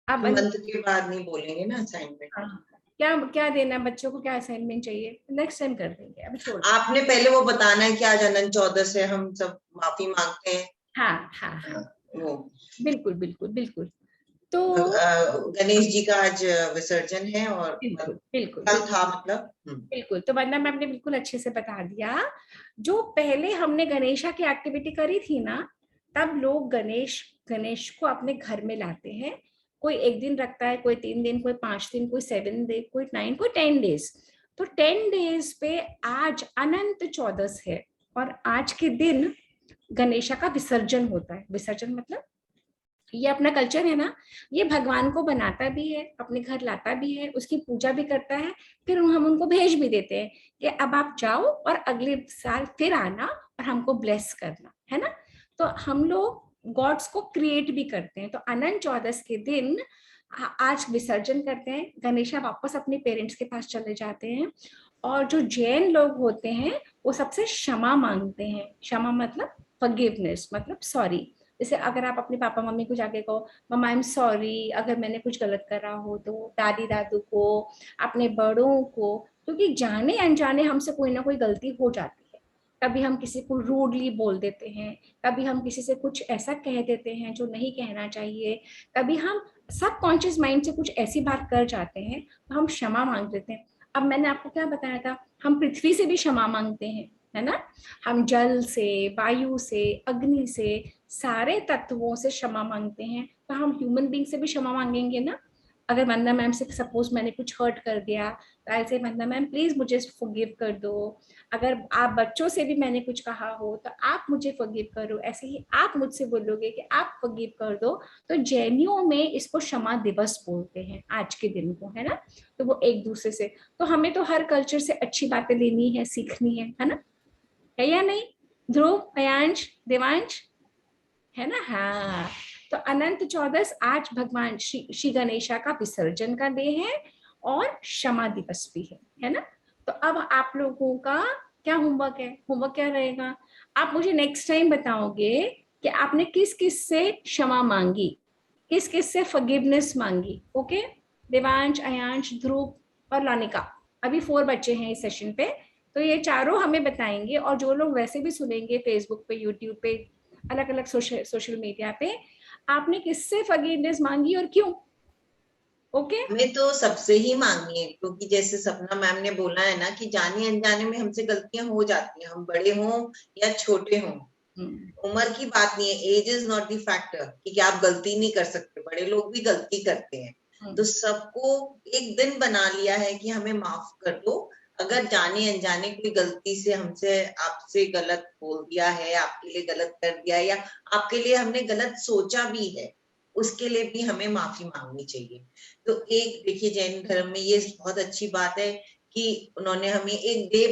आप मंथ के बाद नहीं बोलेंगे ना असाइनमेंट। हाँ, क्या क्या देना है बच्चों को, क्या असाइनमेंट चाहिए, नेक्स्ट टाइम कर देंगे, अभी छोड़। आपने पहले वो बताना है कि आज अनंत 14 से हम सब माफी मांगते हैं। हाँ हाँ हाँ, वो बिल्कुल बिल्कुल बिल्कुल। तो गणेश जी का आज विसर्जन है और बिल्कुल बिल्कुल कल था मतलब। बिल्कुल। तो वंदना मैम ने बिल्कुल अच्छे से बता दिया। जो पहले हमने गणेशा की एक्टिविटी करी थी ना, तब लोग गणेश गणेश को अपने घर में लाते हैं। कोई 1 दिन रखता है, कोई 3 दिन, कोई 5 दिन, कोई 7 डे, कोई 9, कोई 10 डेज। तो 10 डेज पे आज अनंत चौदस है और आज के दिन गणेशा का विसर्जन होता है। विसर्जन मतलब ये अपना कल्चर है ना, ये भगवान को बनाता भी है, अपने घर लाता भी है, उसकी पूजा भी करता है, फिर हम उनको भेज भी देते हैं कि अब आप जाओ और अगले साल फिर आना और हमको ब्लेस करना, है ना। तो हम लोग गॉड्स को क्रिएट भी करते हैं। तो अनंत चौदस के दिन आज विसर्जन करते हैं, गणेशा वापस अपने पेरेंट्स के पास चले जाते हैं। और जो जैन लोग होते हैं वो सबसे क्षमा मांगते हैं। क्षमा मतलब फॉरगिवनेस, मतलब सॉरी। जैसे अगर आप अपने पापा मम्मी को जाके कहो मम्मा आई एम सॉरी, अगर मैंने कुछ गलत करा हो, तो दादी दादू को, अपने बड़ों को, क्योंकि जाने अनजाने हमसे कोई ना कोई गलती हो जाती है। कभी हम किसी को रूडली बोल देते हैं, कभी हम किसी से कुछ ऐसा कह देते हैं जो नहीं कहना चाहिए, कभी हम सबकॉन्शियस माइंड से कुछ ऐसी बात कर जाते हैं, तो हम क्षमा मांग लेते हैं। अब मैंने आपको क्या बताया था, हम पृथ्वी से भी क्षमा मांगते हैं, है ना। हम जल से, वायु से, अग्नि से, सारे तत्वों से क्षमा मांगते हैं। तो हम ह्यूमन बीइंग से भी क्षमा मांगेंगे ना। अगर वंदना मैम से सपोज मैंने कुछ हर्ट कर दिया, तो आई से वंदना मैम प्लीज मुझे फॉरगिव कर दो। अगर आप बच्चों से भी मैंने कुछ कहा हो तो आप मुझे फॉरगिव करो, ऐसे ही आप मुझसे बोलोगे कि आप फॉरगिव कर दो। तो जैनियों में इसको क्षमा दिवस बोलते हैं आज के दिन को, है ना। तो वो एक दूसरे से, तो हमें तो हर कल्चर से अच्छी बातें लेनी है, सीखनी है ना, है या नहीं। ध्रुव, अयांश, देवांश, है ना। हाँ, तो अनंत चौदस आज भगवान श्री गणेशा का विसर्जन का डे है और क्षमा दिवस भी है ना। तो अब आप लोगों का क्या होमवर्क है, होमवर्क क्या रहेगा, आप मुझे नेक्स्ट टाइम बताओगे कि आपने किस किस से क्षमा मांगी, किस किस से फॉरगिवनेस मांगी। ओके, देवांश, अयांश, ध्रुव और लानिका, अभी 4 बच्चे हैं इस सेशन पे, तो ये चारों हमें बताएंगे। और जो लोग वैसे भी सुनेंगे फेसबुक पे, यूट्यूब पे, अलग अलग सोशल मीडिया पे, आपने किससे फॉरगिवनेस मांगी और क्यों। ओके, हमें तो सबसे ही मांगनी है, क्योंकि जैसे सपना मैम ने बोला है ना कि जाने अनजाने में हमसे गलतियां हो जाती हैं, हम बड़े हों या छोटे हों। उम्र की बात नहीं है, age is not the factor कि आप गलती नहीं कर सकते, बड़े लोग भी गलती करते हैं। तो सबको एक दिन बना लिया है कि हमें माफ कर दो, अगर जाने अनजाने कोई गलती से हमसे आपसे गलत बोल दिया है, आपके लिए गलत कर दिया है, या आपके लिए हमने गलत सोचा भी है, उसके लिए भी हमें माफी मांगनी चाहिए। तो एक देखिए जैन धर्म में ये बहुत अच्छी बात है कि उन्होंने हमें एक डे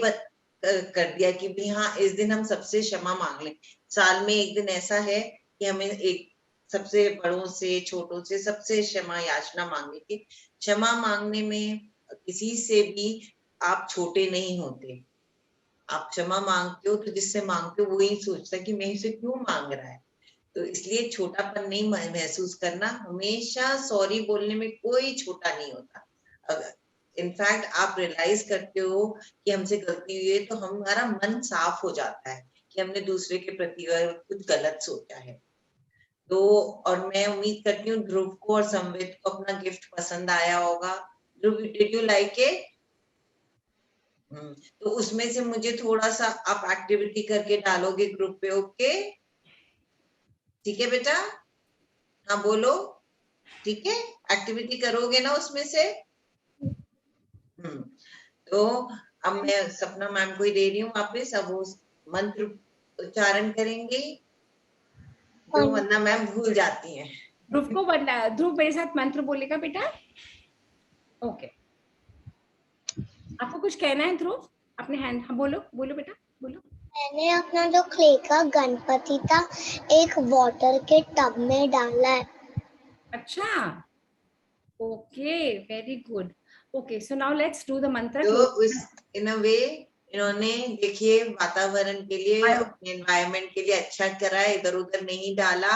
कर दिया कि भाई हाँ, इस दिन हम सबसे क्षमा मांग लें। साल में एक दिन ऐसा है कि हमें एक सबसे बड़ों से, छोटों से, सबसे क्षमा याचना मांगनी थी। क्षमा मांगने में किसी से भी आप छोटे नहीं होते। आप क्षमा मांगते हो तो जिससे मांगते हो वही सोचता है कि मैं इसे क्यों मांग रहा है। तो इसलिए छोटापन नहीं महसूस करना, हमेशा सॉरी बोलने में कोई छोटा नहीं होता। अगर इनफैक्ट आप रियलाइज करते हो कि हमसे गलती हुई है तो हमारा मन साफ हो जाता है कि हमने दूसरे के प्रति कुछ गलत सोचा है। तो और मैं उम्मीद करती हूँ ध्रुव को और संवित को अपना गिफ्ट पसंद आया होगा। ध्रुव, डिड यू लाइक इट? तो उसमें से मुझे थोड़ा सा आप एक्टिविटी करके डालोगे ग्रुप पे, ओके? ठीक है बेटा, हाँ बोलो, ठीक है, एक्टिविटी करोगे ना उसमें से? तो अब मैं सपना मैम को ही दे रही हूँ वापस। अब वो मंत्र उच्चारण करेंगे जो वरना मैम भूल जाती हैं। ध्रुव को बदला, ध्रुव मेरे साथ मंत्र बोलेगा बेटा। ओके, आपको कुछ कहना है ध्रुव, अपने हैंड, हाँ बोलो बोलो बेटा बोलो। मैंने अपना जो क्ले का गणपति था एक वाटर के टब में डाला है। अच्छा, okay, very good. Okay, so now let's do the मंत्र। तो उस इन अ वे इन्होंने देखिए वातावरण के लिए, अपने एनवायरनमेंट के लिए अच्छा करा है, इधर उधर नहीं डाला,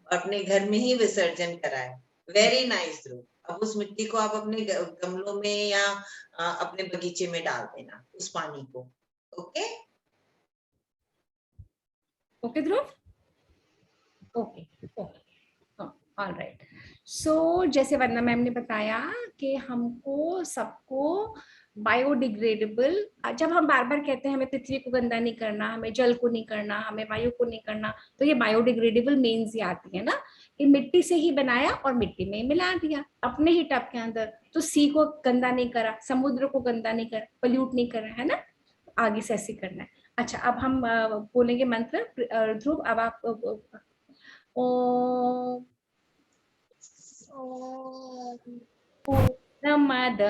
अपने घर में ही विसर्जन करा है। वेरी नाइस ध्रुव। अब उस मिट्टी को आप अपने गमलों में या अपने बगीचे में डाल देना, उस पानी को। ओके ओके ध्रुव, ओके ओके, ऑलराइट। सो जैसे वंदना मैम ने बताया कि हमको सबको बायोडिग्रेडेबल, जब हम बार बार कहते हैं हमें पृथ्वी को गंदा नहीं करना, हमें जल को नहीं करना, हमें वायु को नहीं करना, तो ये बायोडिग्रेडेबल मीन्स ही आती है ना, कि मिट्टी से ही बनाया और मिट्टी में ही मिला दिया अपने ही टब के अंदर, तो सी को गंदा नहीं करा, समुद्र को गंदा नहीं करा, पोल्यूट नहीं करा, है ना। आगे से ऐसे करना है। अच्छा, अब हम बोलेंगे मंत्र। ध्रुव अब आप ओम पूर्णमद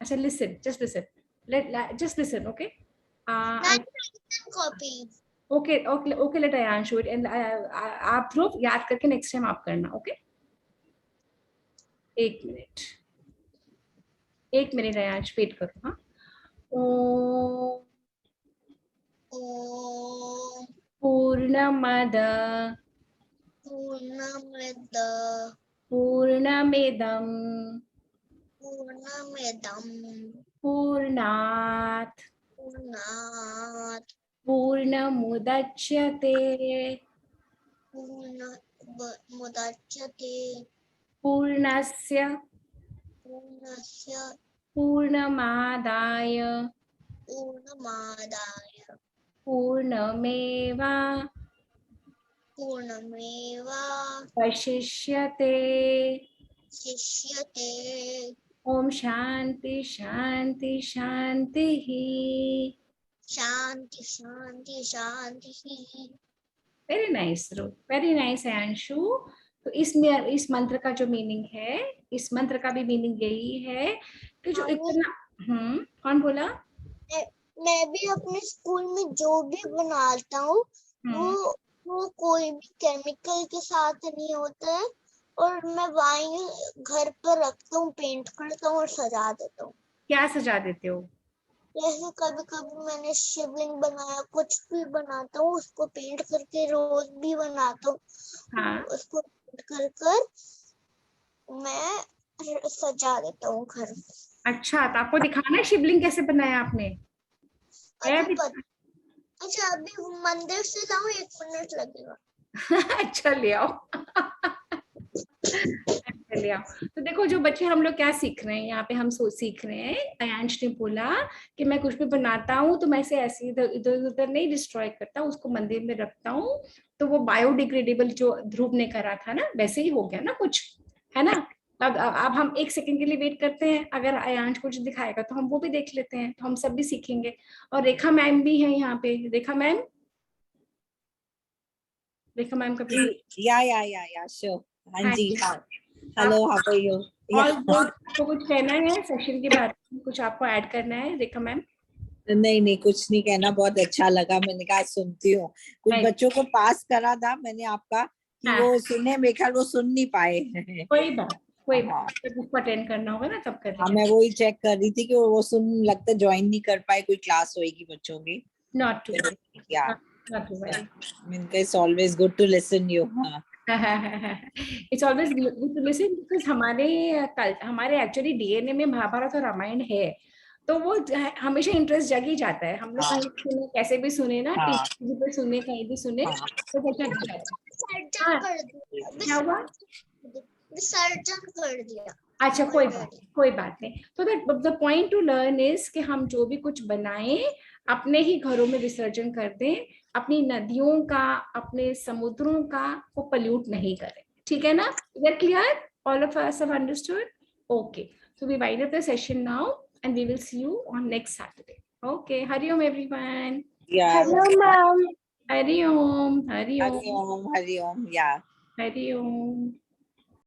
अच्छा listen, just listen, just listen, okay copy. Okay okay okay, let आयांशु इट, एंड आप ध्रुव याद करके नेक्स्ट टाइम आप करना, ओके। एक मिनट आयांश, वेट करो। हाँ, ओम पूर्णमद पूर्णमद पूर्णमिदं पूर्णमिदं पूर्णात् पूर्णात् पूर्णमुदच्यते पूर्णमुदच्यते पूर्णस्य पूर्णस्य पूर्णमादाय पूर्णमादाय पूर्णमेवा वशिष्यते। शिष्यते। ओम शांति शांति शांति ही। शांति शांति शांति। वेरी नाइस ध्रुव, वेरी नाइस आयांशु। तो इसमें इस मंत्र का जो मीनिंग है, इस मंत्र का भी मीनिंग यही है कि जो इतना कौन बोला? मैं भी अपने स्कूल में जो भी बनाता हूँ वो कोई भी केमिकल के साथ नहीं होता है, और मैं वहीं घर पर रखता हूँ, पेंट करता हूँ और सजा देता हूँ। क्या सजा देते हो? जैसे कभी कभी मैंने शिवलिंग बनाया, कुछ भी बनाता हूँ उसको पेंट करके, रोज भी बनाता हूँ। हाँ। उसको पेंट कर मैं सजा देता हूँ घर। अच्छा, तो आपको दिखाना है शिवलिंग कैसे बनाया आपने? अच्छा, अभी मंदिर से जाऊँ, 1 मिनट लगेगा। अच्छा, ले आओ। ले आओ। तो देखो जो बच्चे हम लोग क्या सीख रहे हैं यहाँ पे, हम सीख रहे हैं, अयांश ने बोला कि मैं कुछ भी बनाता हूँ तो मैं इसे ऐसे इधर उधर नहीं डिस्ट्रॉय करता, उसको मंदिर में रखता हूँ, तो वो बायोडिग्रेडेबल जो ध्रुव ने करा था ना, वैसे ही हो गया ना कुछ, है ना। अब हम 1 सेकंड के लिए वेट करते हैं, अगर अयांश कुछ दिखाएगा तो हम वो भी देख लेते हैं, तो हम सब भी सीखेंगे। और रेखा मैम भी है यहाँ पे। रेखा मैम, रेखा मैम का या श्योर। हाँ जी, हेलो, हाउ आर यू? आपको कुछ कहना है सेशन के बारे में, कुछ आपको ऐड करना है रेखा मैम? नहीं, कुछ नहीं कहना, बहुत अच्छा लगा, मैंने कहा सुनती हूँ। कुछ बच्चों को पास करा था मैंने आपका कि वो सुने, मेरे ख्याल वो सुन नहीं पाए। कोई बात उसको अटेंड करना होगा ना, तब कर। मैं वही चेक कर रही थी कि वो सुन, लगता ज्वाइन नहीं कर पाए, कोई क्लास होगी बच्चों की। Not to or it's always good to listen you. It's always good to listen, because हमारे एक्चुअली डीएनए में महाभारत और रामायण है, तो वो हमेशा इंटरेस्ट जग ही जाता है। हम लोग कहीं सुने, कैसे भी सुने ना, टीवी पे सुने, कहीं भी सुने, तो क्या हुआ? विसर्जन कर दिया। अच्छा, कोई बात नहीं। तो the point two learn is कि हम जो भी कुछ बनाएं अपने ही घरों में विसर्जन कर दें, अपनी नदियों का, अपने समुद्रों का वो पोल्यूट नहीं करें, ठीक है ना? Is it clear? All of us have understood? Okay, so we wind up the session now and we will see you on next Saturday. Okay, Hari Om everyone. Yeah. Hari Om ma'am. Hari Om. Hari Om. Hari Om. Hari Om. Yeah. Hari Om.